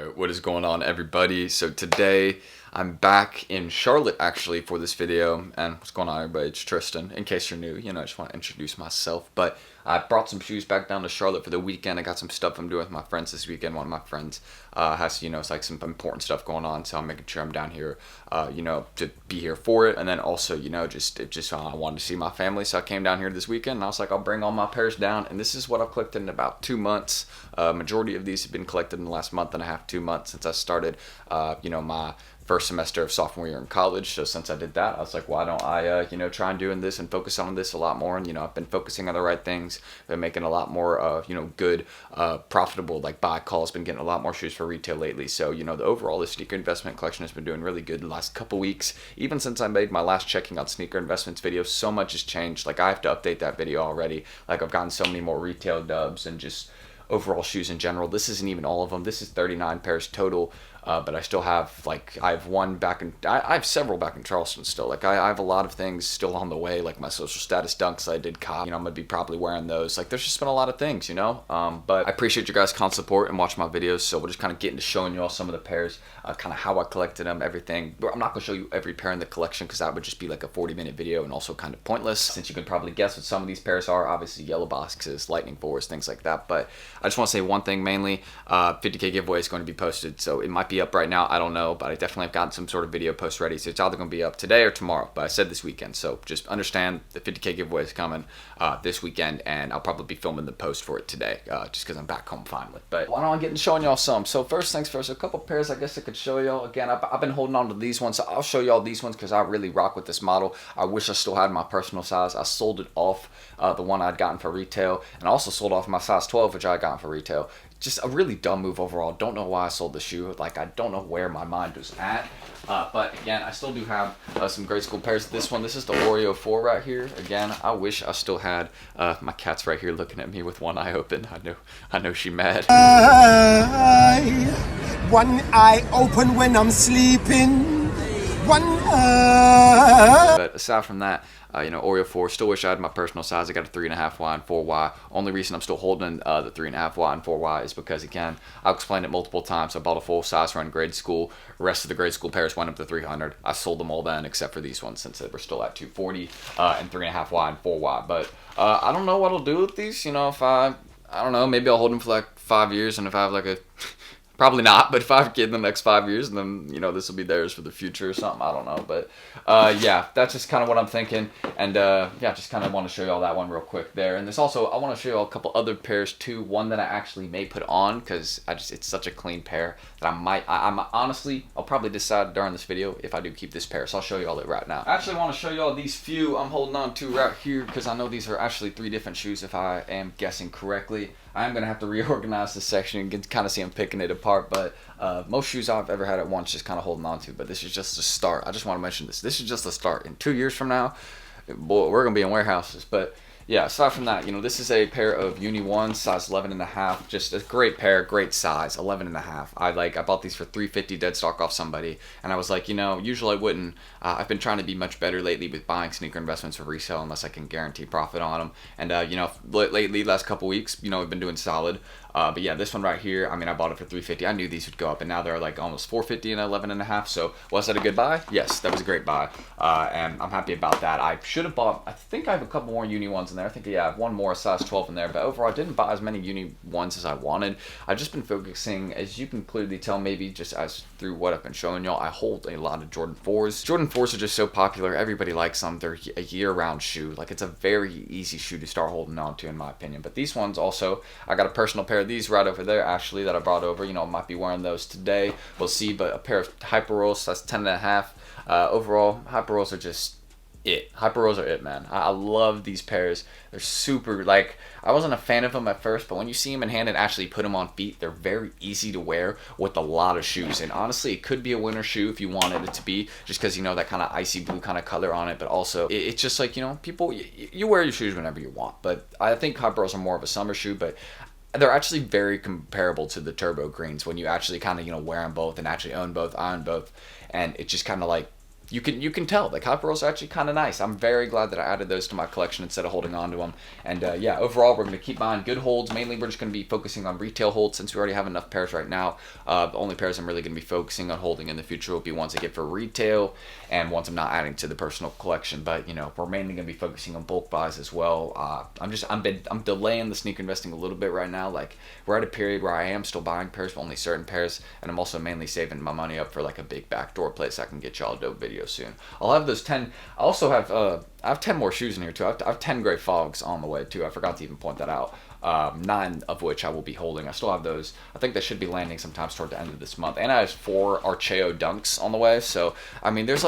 Alright, what is going on, everybody? So today I'm back in Charlotte actually for this video. And what's going on, everybody? It's Tristan. In case you're new, I just want to introduce myself. But I brought some shoes back down to Charlotte for the weekend. I got some stuff I'm doing with my friends this weekend. One of my friends has, it's like some important stuff going on, so I'm making sure I'm down here, to be here for it. And then also, I wanted to see my family, so I came down here this weekend. And I was like, I'll bring all my pairs down. And this is what I've collected in about 2 months. Majority of these have been collected in the last month and a half, 2 months since I started, my first semester of sophomore year in college. So since I did that, I was like, why don't I, try and doing this and focus on this a lot more. And, I've been focusing on the right things. Been making a lot more, good, profitable, buy calls. Been getting a lot more shoes for retail lately. So, the overall, the sneaker investment collection has been doing really good the last couple weeks. Even since I made my last checking out sneaker investments video, so much has changed. I have to update that video already. I've gotten so many more retail dubs and just overall shoes in general. This isn't even all of them. This is 39 pairs total. But I still have, I have one back in, I have several back in Charleston still. I have a lot of things still on the way, like my social status dunks I did cop. I'm going to be probably wearing those. There's just been a lot of things, But I appreciate you guys' constant support and watching my videos. So we'll just kind of get into showing you all some of the pairs, kind of how I collected them, everything. I'm not going to show you every pair in the collection because that would just be a 40-minute video and also kind of pointless. Since you can probably guess what some of these pairs are. Obviously, yellow boxes, lightning fours, things like that. But I just want to say one thing mainly. 50K giveaway is going to be posted. So it might be up right now, I don't know, but I definitely have gotten some sort of video post ready, so it's either going to be up today or tomorrow, but I said this weekend, so just understand the 50K giveaway is coming this weekend, and I'll probably be filming the post for it today, just because I'm back home finally. But why don't I get into showing y'all some? So first things first, a couple pairs I guess I could show y'all. Again, I've been holding on to these ones, so I'll show y'all these ones because I really rock with this model. I wish I still had my personal size. I sold it off, the one I'd gotten for retail, and I also sold off my size 12, which I had gotten for retail. Just a really dumb move overall. Don't know why I sold the shoe. I don't know where my mind was at. But again, I still do have some grade school pairs. This is the Oreo 4 right here. Again, I wish I still had, my cat's right here looking at me with one eye open. I know she mad. One eye open when I'm sleeping. One eye. But aside from that, Oreo 4, still wish I had my personal size. I got a 3.5Y and 4Y. Only reason I'm still holding the 3.5Y and 4Y is because, again, I'll explain it multiple times. I bought a full size run grade school. The rest of the grade school pairs went up to 300. I sold them all then, except for these ones, since they were still at 240 and 3.5Y and 4Y. But I don't know what I'll do with these. If I don't know, maybe I'll hold them for 5 years, and if I have a probably not, but if I get in the next 5 years, then, this will be theirs for the future or something. I don't know. But, yeah, that's just kind of what I'm thinking. And, yeah, just kind of want to show you all that one real quick there. And there's also, I want to show you all a couple other pairs, too. One that I actually may put on because it's such a clean pair that I'm honestly, I'll probably decide during this video if I do keep this pair. So I'll show you all it right now. I actually want to show you all these few I'm holding on to right here because I know these are actually 3 different shoes if I am guessing correctly. I am going to have to reorganize this section and kind of see I'm picking it apart, but most shoes I've ever had at once just kind of holding on to, but this is just the start. I just want to mention this. This is just the start. In 2 years from now, boy, we're going to be in warehouses, but yeah, aside from that, this is a pair of Uni 1, size 11.5, just a great pair, great size, 11.5. I bought these for $350 dead stock off somebody, and I was like, usually I wouldn't. I've been trying to be much better lately with buying sneaker investments for resale unless I can guarantee profit on them. And, lately, last couple weeks, we've been doing solid. But yeah, this one right here, I bought it for $350. I knew these would go up, and now they're almost $450 and 11.5. So was that a good buy? Yes, that was a great buy, and I'm happy about that. I should have bought. I think I have a couple more Uni 1s in there. I think I have one more size 12 in there. But overall, I didn't buy as many Uni 1s as I wanted. I've just been focusing, as you can clearly tell, maybe just as through what I've been showing y'all. I hold a lot of Jordan 4s. Jordan 4s are just so popular. Everybody likes them. They're a year-round shoe. It's a very easy shoe to start holding on to, in my opinion. But these ones also, I got a personal pair of these right over there actually that I brought over. Might be wearing those today, we'll see. But a pair of Hyper Rolls, that's 10.5. Overall, Hyper Rolls are just it. Hyper Rolls are it, man. I love these pairs. They're super, I wasn't a fan of them at first, but when you see them in hand and actually put them on feet, they're very easy to wear with a lot of shoes. And honestly, it could be a winter shoe if you wanted it to be, just because, that kind of icy blue kind of color on it. But also, it's just people, you wear your shoes whenever you want. But I think Hyper Rolls are more of a summer shoe, but they're actually very comparable to the Turbo Greens when you actually kind of, wear them both and actually own both, I own both. And it's just kind of you can tell the Hyper rolls are actually kind of nice. I'm very glad that I added those to my collection instead of holding on to them. And yeah, overall, we're going to keep buying good holds. Mainly, we're just going to be focusing on retail holds since we already have enough pairs right now. The only pairs I'm really going to be focusing on holding in the future will be ones I get for retail and ones I'm not adding to the personal collection. But, you know, we're mainly going to be focusing on bulk buys as well. I'm delaying the sneaker investing a little bit right now. Like, we're at a period where I am still buying pairs, but only certain pairs. And I'm also mainly saving my money up for like a big backdoor place I can get y'all a dope video soon. I'll have those 10. I also have I have 10 more shoes in here too. I have 10 gray fogs on the way too. I forgot to even point that out. 9 of which I will be holding. I still have those. I think they should be landing sometimes toward the end of this month. And I have 4 Archeo Dunks on the way. So I mean, there's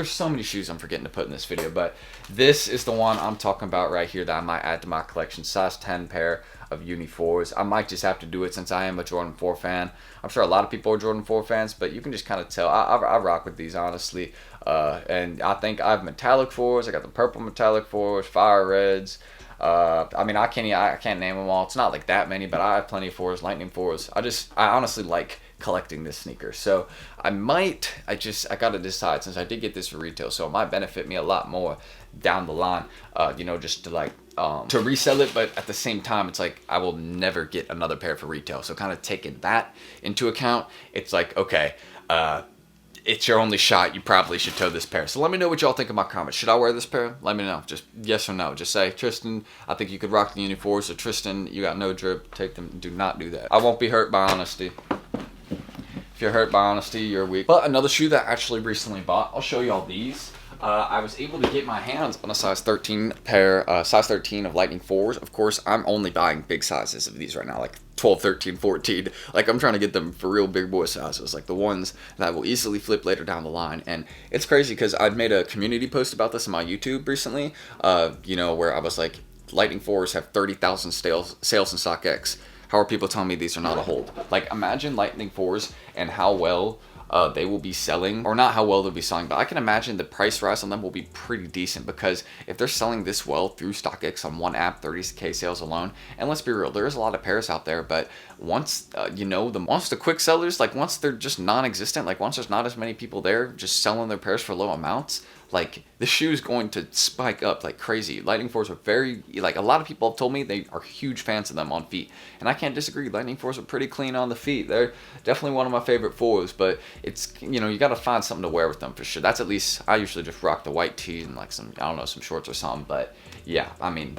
so many shoes I'm forgetting to put in this video, but this is the one I'm talking about right here that I might add to my collection. Size 10 pair of Uni 4s. I might just have to do it since I am a Jordan 4 fan. I'm sure a lot of people are Jordan 4 fans, but you can just kind of tell. I rock with these, honestly. And I think I have metallic 4s. I got the purple metallic 4s, fire reds. I mean, I can't name them all. It's not like that many, but I have plenty of 4s, lightning 4s. I honestly like collecting this sneaker. So I gotta decide, since I did get this for retail, so it might benefit me a lot more down the line, you know, just to like to resell it. But at the same time, it's like I will never get another pair for retail. So kind of taking that into account, it's like, okay, it's your only shot. You probably should tow this pair. So let me know what y'all think in my comments. Should I wear this pair? Let me know. Just yes or no. Just say, Tristan, I think you could rock the Uni 4s. Or Tristan, you got no drip. Take them. Do not do that. I won't be hurt by honesty. If you're hurt by honesty, you're weak. But another shoe that I actually recently bought, I'll show y'all these. I was able to get my hands on a size 13 pair, size 13 of Lightning 4s. Of course, I'm only buying big sizes of these right now, like 12, 13, 14. Like, I'm trying to get them for real big boy sizes, like the ones that will easily flip later down the line. And it's crazy because I'd made a community post about this on my YouTube recently, you know, where I was like, Lightning 4s have 30,000 sales in StockX. How are people telling me these are not a hold? Like, imagine Lightning 4s and how well they will be selling, or not how well they'll be selling, but I can imagine the price rise on them will be pretty decent, because if they're selling this well through StockX on one app, 30K sales alone, and let's be real, there's a lot of pairs out there, but once you know, once the quick sellers, like once they're just non-existent, like once there's not as many people there just selling their pairs for low amounts, like the shoe is going to spike up like crazy. Lightning 4s are very, like a lot of people have told me they are huge fans of them on feet, and I can't disagree. Lightning 4s are pretty clean on the feet. They're definitely one of my favorite 4s, but it's, you know, you got to find something to wear with them for sure. That's at least, I usually just rock the white tee and like some, I don't know, some shorts or something, but yeah, I mean,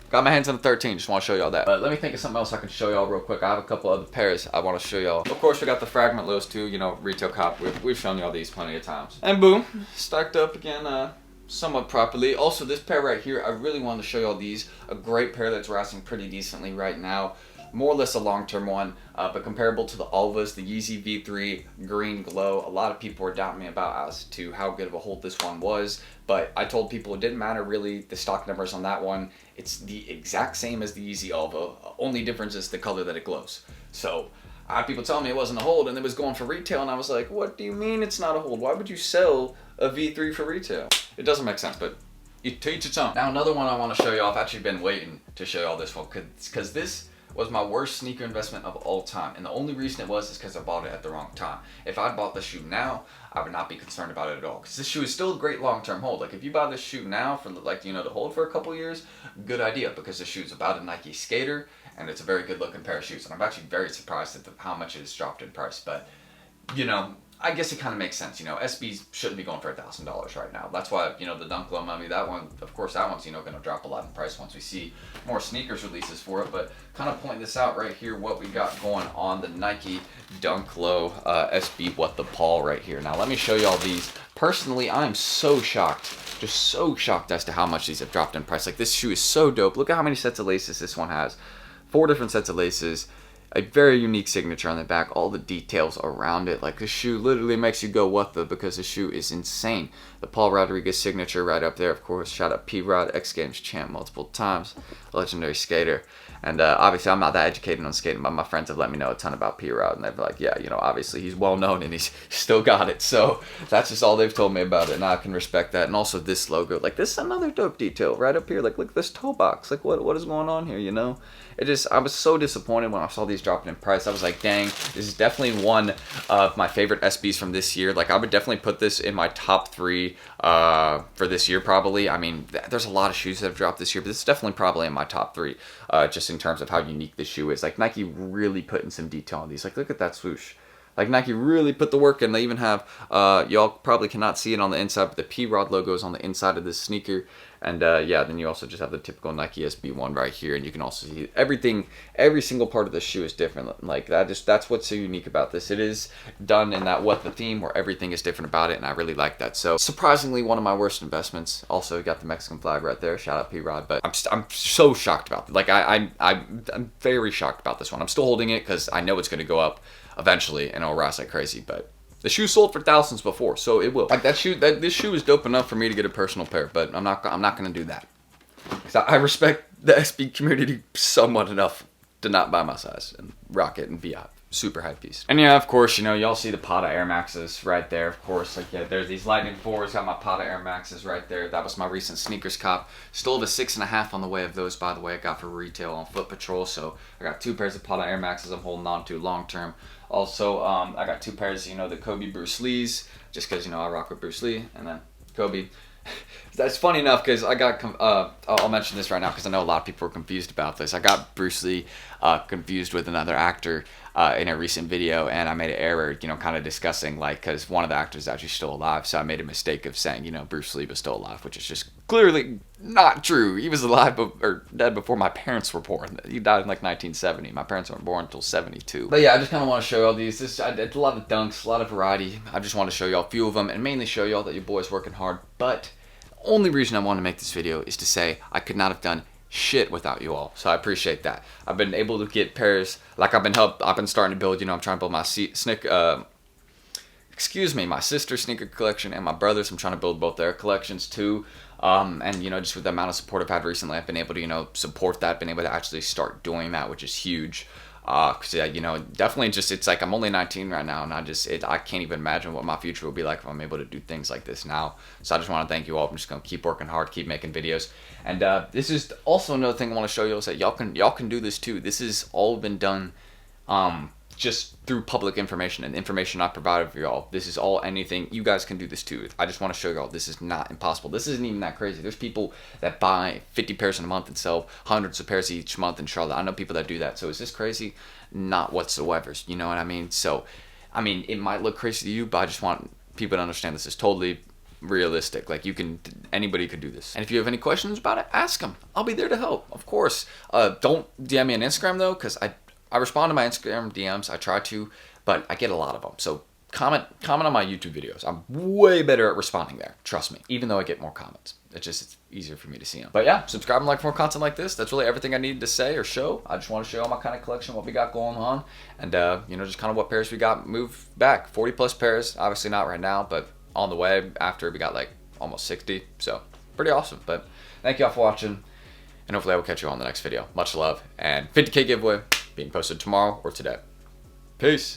got my hands on the 13, just want to show y'all that. But let me think of something else I can show y'all real quick. I have a couple other pairs I want to show y'all. Of course, we got the Fragment Lows too, you know, retail cop. We've shown y'all these plenty of times. And boom, stacked up again, somewhat properly. Also, this pair right here, I really wanted to show y'all these. A great pair that's rising pretty decently right now. More or less a long-term one, but comparable to the Alvas, the Yeezy V3 Green Glow. A lot of people were doubting me about as to how good of a hold this one was, but I told people it didn't matter really the stock numbers on that one. It's the exact same as the Yeezy Alva, only difference is the color that it glows. So I had people telling me it wasn't a hold and it was going for retail, and I was like, what do you mean it's not a hold? Why would you sell a V3 for retail? It doesn't make sense, but to each its own. Now another one I want to show y'all, I've actually been waiting to show y'all this one, because this was my worst sneaker investment of all time, and the only reason it was is because I bought it at the wrong time. If I'd bought this shoe now, I would not be concerned about it at all, because this shoe is still a great long-term hold. Like, if you buy this shoe now for, like, you know, to hold for a couple years, good idea, because this shoe is about a Nike skater, and it's a very good-looking pair of shoes, and I'm actually very surprised at how much it has dropped in price. But, you know, I guess it kind of makes sense. You know, SBs shouldn't be going for $1,000 right now. That's why, you know, the Dunk Low Mummy, that one, of course, that one's, you know, going to drop a lot in price once we see more sneakers releases for it. But kind of pointing this out right here, what we got going on the Nike Dunk Low SB What the Paul right here. Now, let me show y'all these. Personally, I'm so shocked, just so shocked as to how much these have dropped in price. Like, this shoe is so dope. Look at how many sets of laces this one has. 4 different sets of laces. A very unique signature on the back, all the details around it. Like, the shoe literally makes you go what the, because the shoe is insane. The Paul Rodriguez signature right up there, of course. Shout out P-Rod, X Games champ multiple times, legendary skater. And obviously, I'm not that educated on skating, but my friends have let me know a ton about P-Rod, and they're like, yeah, you know, obviously he's well known and he's still got it. So that's just all they've told me about it, and I can respect that. And also this logo, like this is another dope detail right up here. Like look at this toe box. Like what is going on here? You know, I was so disappointed when I saw these dropping in price. I was like, dang, this is definitely one of my favorite SBs from this year. Like I would definitely put this in my top 3 for this year probably. I mean, there's a lot of shoes that have dropped this year, but this is definitely probably in my top 3 just in terms of how unique this shoe is. Like Nike really put in some detail on these. Like look at that swoosh. Like Nike really put the work in. They even have, y'all probably cannot see it on the inside, but the P-Rod logo is on the inside of this sneaker. And yeah, then you also just have the typical Nike SB one right here, and you can also see everything. Every single part of the shoe is different. Like that's what's so unique about this. It is done in that what the theme where everything is different about it, and I really like that. So surprisingly, one of my worst investments. Also got the Mexican flag right there. Shout out P-Rod. But I'm so shocked about it. Like I'm very shocked about this one. I'm still holding it because I know it's going to go up eventually, and it'll rise like crazy. But the shoe sold for thousands before, so it will. Like this shoe is dope enough for me to get a personal pair, but I'm not gonna do that. Because I respect the SB community somewhat enough to not buy my size and rock it and be a super hype piece. And yeah, of course, you know, y'all see the Pata Air Maxes right there. Of course, like yeah, there's these Lightning 4s. Got my Pata Air Maxes right there. That was my recent sneakers cop. Still have a 6.5 on the way of those, by the way. I got for retail on Foot Patrol. So I got 2 pairs of Pata Air Maxes I'm holding on to long term. Also, I got 2 pairs, you know, the Kobe Bruce Lees, just because, you know, I rock with Bruce Lee, and then Kobe. That's funny enough, because I got, I'll mention this right now, because I know a lot of people are confused about this. I got Bruce Lee confused with another actor in a recent video, and I made an error, you know, kind of discussing, like, because one of the actors is actually still alive, so I made a mistake of saying, you know, Bruce Lee was still alive, which is just clearly not true. He was alive or dead before my parents were born. He died in like 1970. My parents weren't born until 72. But yeah, I just kind of want to show y'all these. I did a lot of dunks, a lot of variety. I just want to show y'all a few of them, and mainly show y'all that your boy's working hard. But the only reason I want to make this video is to say I could not have done shit without you all, so I appreciate that. I've been able to get pairs, like I've been starting to build, you know, I'm trying to build my my sister's sneaker collection and my brother's. I'm trying to build both their collections too. And you know, just with the amount of support I've had recently, I've been able to, you know, support that, been able to actually start doing that, which is huge. Cause yeah, you know, definitely just, it's like I'm only 19 right now, and I can't even imagine what my future will be like if I'm able to do things like this now. So I just want to thank you all. I'm just gonna keep working hard, keep making videos. And this is also another thing I want to show you is that y'all can do this too. This has all been done just through public information and information I provided for y'all. This is all anything. You guys can do this too. I just want to show y'all this is not impossible. This isn't even that crazy. There's people that buy 50 pairs in a month and sell hundreds of pairs each month in Charlotte. I know people that do that. So is this crazy? Not whatsoever. You know what I mean? So, I mean, it might look crazy to you, but I just want people to understand this is totally realistic. Like anybody could do this. And if you have any questions about it, ask them. I'll be there to help, of course. Don't DM me on Instagram though, because I respond to my Instagram DMs. I try to, but I get a lot of them. So comment on my YouTube videos. I'm way better at responding there. Trust me. Even though I get more comments, it's easier for me to see them. But yeah, subscribe and like for more content like this. That's really everything I needed to say or show. I just want to show all my kind of collection, what we got going on, and you know, just kind of what pairs we got moved back. 40 plus pairs. Obviously not right now, but on the way after we got like almost 60. So pretty awesome. But thank y'all for watching, and hopefully I will catch you all in the next video. Much love, and 50K giveaway being posted tomorrow or today. Peace.